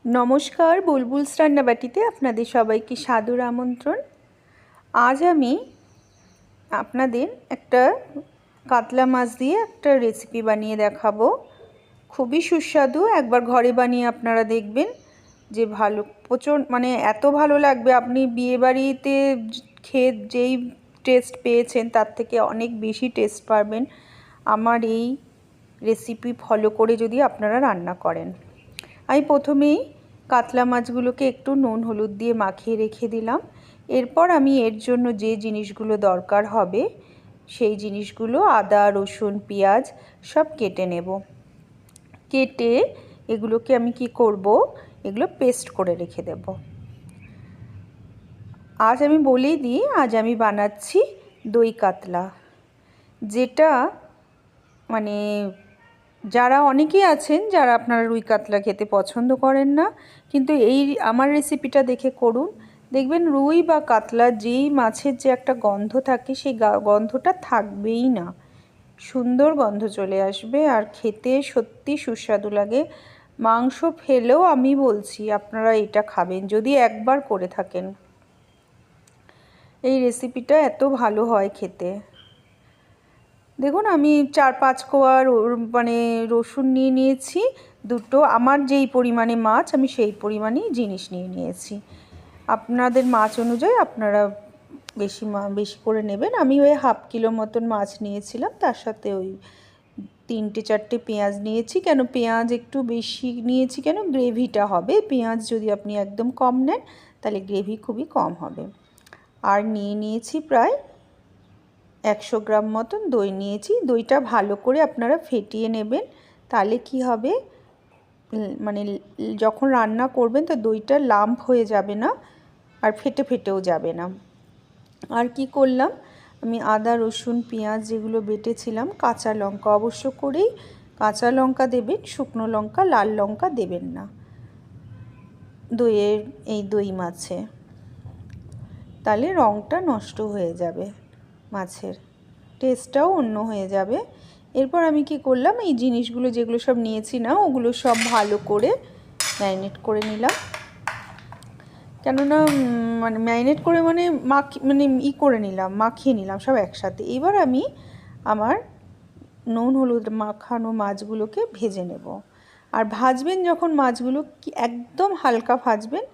নমস্কার, বুলবুলস রান্নাবাটিতে আপনাদের সবাইকে সাদর আমন্ত্রণ। আজ আমি আপনাদের একটা কাতলা মাছ দিয়ে একটা রেসিপি বানিয়ে দেখাবো। খুবই সুস্বাদু। একবার ঘরে বানিয়ে আপনারা দেখবেন যে প্রচণ্ড এত ভালো লাগবে, আপনি বিয়েবাড়িতে খেয়ে যেই টেস্ট পেয়েছেন তার থেকে অনেক বেশি টেস্ট পাবেন আমার এই রেসিপি ফলো করে যদি আপনারা রান্না করেন। আমি প্রথমেই কাতলা মাছগুলোকে একটু নুন হলুদ দিয়ে মাখিয়ে রেখে দিলাম। এরপর আমি এর জন্য যে জিনিসগুলো দরকার হবে সেই জিনিসগুলো আদা, রসুন, পেঁয়াজ সব কেটে নেব। কেটে এগুলোকে আমি কি করব, এগুলো পেস্ট করে রেখে দেব। আজ আমি বলেই দিই, আজ আমি বানাচ্ছি দই কাতলা, যেটা যারা অনেকেই আছেন যারা আপনারা রুই কাতলা খেতে পছন্দ করেন না, কিন্তু এই আমার রেসিপিটা দেখে করুন, দেখবেন রুই বা কাতলা যেই মাছের যে একটা গন্ধ থাকে সেই গন্ধটা থাকবেই না, সুন্দর গন্ধ চলে আসবে আর খেতে সত্যি সুস্বাদু লাগে। মাংস ফেলেও আমি বলছি আপনারা এটা খাবেন যদি একবার করে থাকেন। এই রেসিপিটা এত ভালো হয় খেতে। দেখুন আমি 4-5 কোয়া রসুন নিয়ে নিয়েছি, দুটো। আমার যেই পরিমাণে মাছ আমি সেই পরিমাণেই জিনিস নিয়ে নিয়েছি। আপনাদের মাছ অনুযায়ী আপনারা বেশি করে নেবেন। আমি ওই 1/2 কিলো মতন মাছ নিয়েছিলাম, তার সাথে ওই 3-4টে পেঁয়াজ নিয়েছি। কেন পেঁয়াজ একটু বেশি নিয়েছি, কেন গ্রেভিটা হবে। পেঁয়াজ যদি আপনি একদম কম নেন তাহলে গ্রেভি খুবই কম হবে। আর নিয়েছি প্রায় 100 গ্রাম মতন দই নিয়েছি। দইটা ভালো করে আপনারা ফেটিয়ে নেবেন, তাহলে কি হবে, যখন রান্না করবেন তো দইটা লাম্প হয়ে যাবে না আর ফেটেও যাবে না। আর কি করলাম, আমি আদা, রসুন, পেঁয়াজ যেগুলো বেটেছিলাম, কাঁচা লঙ্কা অবশ্য করেই কাঁচা লঙ্কা দেবেন, শুকনো লঙ্কা, লাল লঙ্কা দেবেন না দই মাছে, তাহলে রঙটা নষ্ট হয়ে যাবে, মাছের টেস্টটাও অন্য হয়ে যাবে। এরপর আমি কি করলাম, এই জিনিসগুলো যেগুলো সব নিয়েছি না, ওগুলো সব ভালো করে ম্যারিনেট করে নিলাম। কেননা ম্যারিনেট করে করে নিলাম, মাখিয়ে নিলাম সব একসাথে। এবার আমি আমার নুন হলুদ মাখানো মাছগুলোকে ভেজে নেব। আর ভাজবেন যখন মাছগুলো কি একদম হালকা ভাজবেন,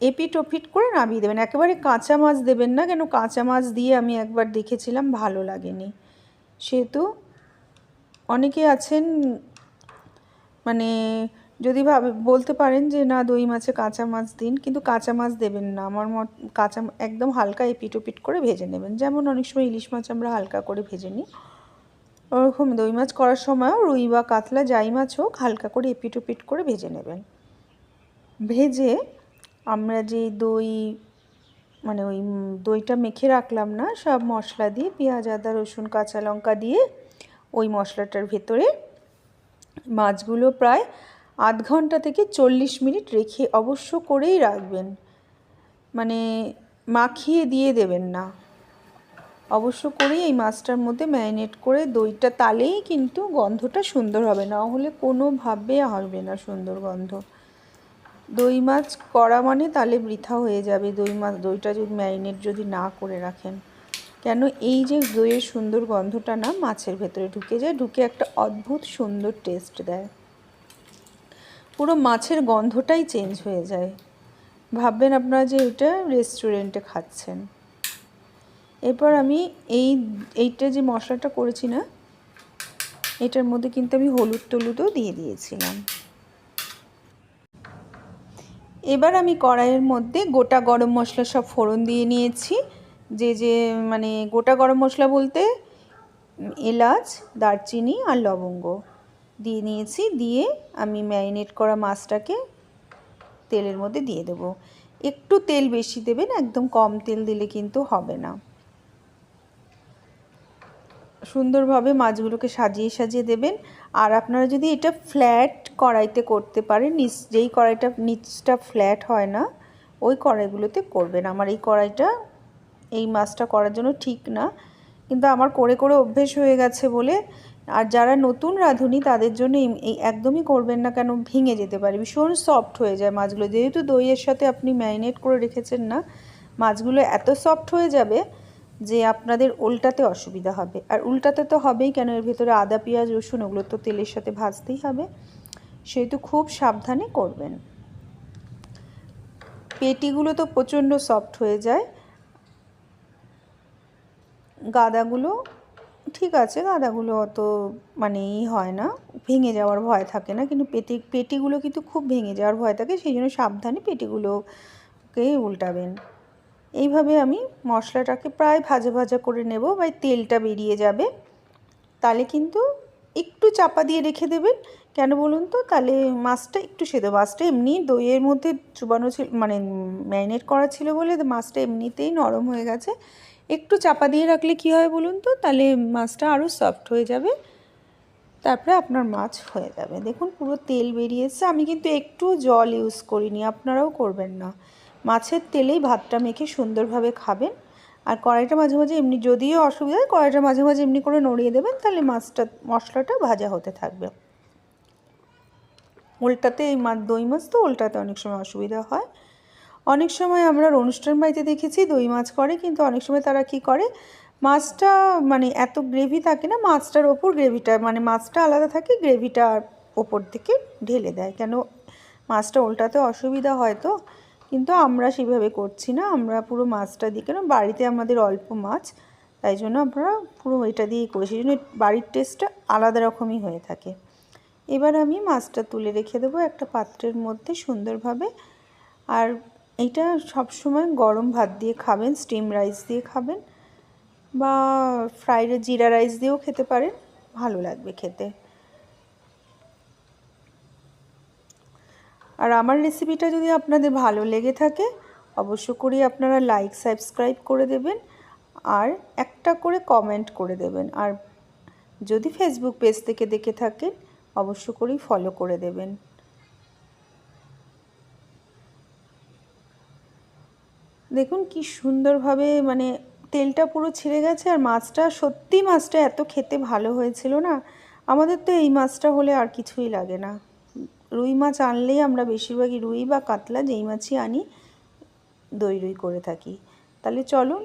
এপিট ওপিট করে নামিয়ে দেবেন। একেবারে কাঁচা মাছ দেবেন না, কেন কাঁচা মাছ দিয়ে আমি একবার দেখেছিলাম ভালো লাগেনি। সেহেতু অনেকে আছেন যদি বলতে পারেন যে না দই মাছে কাঁচা মাছ দিন, কিন্তু কাঁচা মাছ দেবেন না। আমার একদম হালকা এপিট ওপিট করে ভেজে নেবেন। যেমন অনেক সময় ইলিশ মাছ আমরা হালকা করে ভেজে নিই, ওরকম দই মাছ করার সময়ও রুই বা কাতলা যাই মাছ হোক হালকা করে এপিট ওপিট করে ভেজে নেবেন। ভেজে আমরা যে ওই দইটা মেখে রাখলাম না, সব মশলা দিয়ে পেঁয়াজ, আদা, রসুন, কাঁচা লঙ্কা দিয়ে ওই মশলাটার ভেতরে মাছগুলো প্রায় আধ ঘন্টা থেকে 40 মিনিট রেখে অবশ্য করেই রাখবেন, মাখিয়ে দিয়ে দেবেন না, অবশ্য করেই এই মাছটার মধ্যে ম্যারিনেট করে দইটা, তাহলেই কিন্তু গন্ধটা সুন্দর হবে, না হলে কোনোভাবে আসবে না সুন্দর গন্ধ। দই মাছ করা তাহলে বৃথা হয়ে যাবে দইটা যদি ম্যারিনেট যদি না করে রাখেন। কেন এই যে দইয়ের সুন্দর গন্ধটা না মাছের ভেতরে ঢুকে যায়, ঢুকে একটা অদ্ভুত সুন্দর টেস্ট দেয়, পুরো মাছের গন্ধটাই চেঞ্জ হয়ে যায়, ভাববেন আপনারা যে এটা রেস্টুরেন্টে খাচ্ছেন। এরপর আমি এইটা যে মশলাটা করেছি না, এটার মধ্যে কিন্তু আমি হলুদ টলুদও দিয়ে দিয়েছিলাম। এবার আমি কড়াইয়ের মধ্যে গোটা গরম মশলা সব ফোড়ন দিয়ে নিয়েছি। গোটা গরম মশলা বলতে এলাচ, দারচিনি আর লবঙ্গ দিয়ে নিয়েছি। দিয়ে আমি ম্যারিনেট করা মাছটাকে তেলের মধ্যে দিয়ে দেব। একটু তেল বেশি দেবেন, একদম কম তেল দিলে কিন্তু হবে না। সুন্দরভাবে মাছগুলোকে সাজিয়ে সাজিয়ে দেবেন। আর আপনারা যদি এটা ফ্ল্যাট কড়াইতে করতে পারেন, যেই কড়াইটা নিচটা ফ্ল্যাট হয় না ওই কড়াইগুলোতে করবেন। আমার এই কড়াইটা এই মাছটা করার জন্য ঠিক না, কিন্তু আমার করে করে অভ্যেস হয়ে গেছে বলে আর যারা নতুন রাঁধুনি তাদের জন্য এই একদমই করবেন না, কেন ভেঙে যেতে পারে, ভীষণ সফট হয়ে যায় মাছগুলো। যেহেতু দইয়ের সাথে আপনি ম্যারিনেট করে রেখেছেন না, মাছগুলো এত সফট হয়ে যাবে যে আপনাদের উল্টাতে অসুবিধা হবে। আর উল্টাতে তো হবেই, কেন এর ভেতরে আদা পেঁয়াজ রসুন ওগুলো তো তেলের সাথে ভাজতেই হবে, সেহেতু খুব সাবধানে করবেন। পেটিগুলো তো প্রচণ্ড সফট হয়ে যায়, গাদাগুলো ঠিক আছে, গাদাগুলো অত মানে হয় না, ভেঙে যাওয়ার ভয় থাকে না, কিন্তু পেটিগুলো কিন্তু খুব ভেঙে যাওয়ার ভয় থাকে, সেই জন্য সাবধানে পেটিগুলোকে উল্টাবেন। এইভাবে আমি মশলাটাকে প্রায় ভাজা ভাজা করে নেব, বা তেলটা বেরিয়ে যাবে। তাহলে কিন্তু একটু চাপা দিয়ে রেখে দেবেন, কেন বলুন তো, তাহলে মাছটা একটু সেদ্ধ, মাছটা এমনি দইয়ের মধ্যে চুবানো ছিল, মানে ম্যারিনেট করা ছিল বলে মাছটা এমনিতেই নরম হয়ে গেছে। একটু চাপা দিয়ে রাখলে কি হয় বলুন তো, তাহলে মাছটা আরও সফট হয়ে যাবে, তারপরে আপনার মাছ হয়ে যাবে। দেখুন পুরো তেল বেরিয়েছে, আমি কিন্তু একটু জল ইউজ করিনি, আপনারাও করবেন না। মাছের তেলেই ভাতটা মেখে সুন্দরভাবে খাবেন। আর কড়াইটা মাঝে মাঝে এমনি, যদিও অসুবিধা হয়, কড়াইটা মাঝে মাঝে এমনি করে নড়িয়ে দেবেন, তাহলে মশলাটা ভাজা হতে থাকবে। উল্টাতে দই মাছ তো উল্টাতে অনেক সময় অসুবিধা হয়। অনেক সময় আমরা অনুষ্ঠান বাড়িতে দেখেছি দই মাছ করে, কিন্তু অনেক সময় তারা কি করে, মাছটা মানে এত গ্রেভি থাকে না, মাছটার ওপর গ্রেভিটা, মানে মাছটা আলাদা থাকে, গ্রেভিটা ওপর থেকে ঢেলে দেয়, কেন মাছটা উল্টাতে অসুবিধা হয় তো। কিন্তু আমরা সেভাবে করছি না, আমরা পুরো মাছটা দিই, কেন বাড়িতে আমাদের অল্প মাছ, তাই জন্য আমরা পুরো এটা দিয়েই করি, সেই জন্য বাড়ির টেস্টটা আলাদা রকমই হয়ে থাকে। এবার আমি মাছটা তুলে রেখে দেবো একটা পাত্রের মধ্যে সুন্দরভাবে। আর এইটা সবসময় গরম ভাত দিয়ে খাবেন, স্টিম রাইস দিয়ে খাবেন, বা ফ্রাইড জিরা রাইস দিয়েও খেতে পারেন, ভালো লাগবে খেতে। আর আমার রেসিপিটা যদি আপনাদের ভালো লেগে থাকে, অবশ্য করে আপনারা লাইক সাবস্ক্রাইব করে দেবেন, আর একটা করে কমেন্ট করে দেবেন। আর যদি ফেসবুক পেজ থেকে দেখে থাকেন, অবশ্য করেই ফলো করে দেবেন। দেখুন কি সুন্দরভাবে মানে তেলটা পুরো ছেড়ে গেছে, আর মাছটা, সত্যি মাছটা এত খেতে ভালো হয়েছিল না। আমাদের তো এই মাছটা হলে আর কিছুই লাগে না। রুই মাছ আনলেই আমরা বেশিরভাগই রুই বা কাতলা যেই মাছই আনি দই রুই করে থাকি। তাহলে চলুন।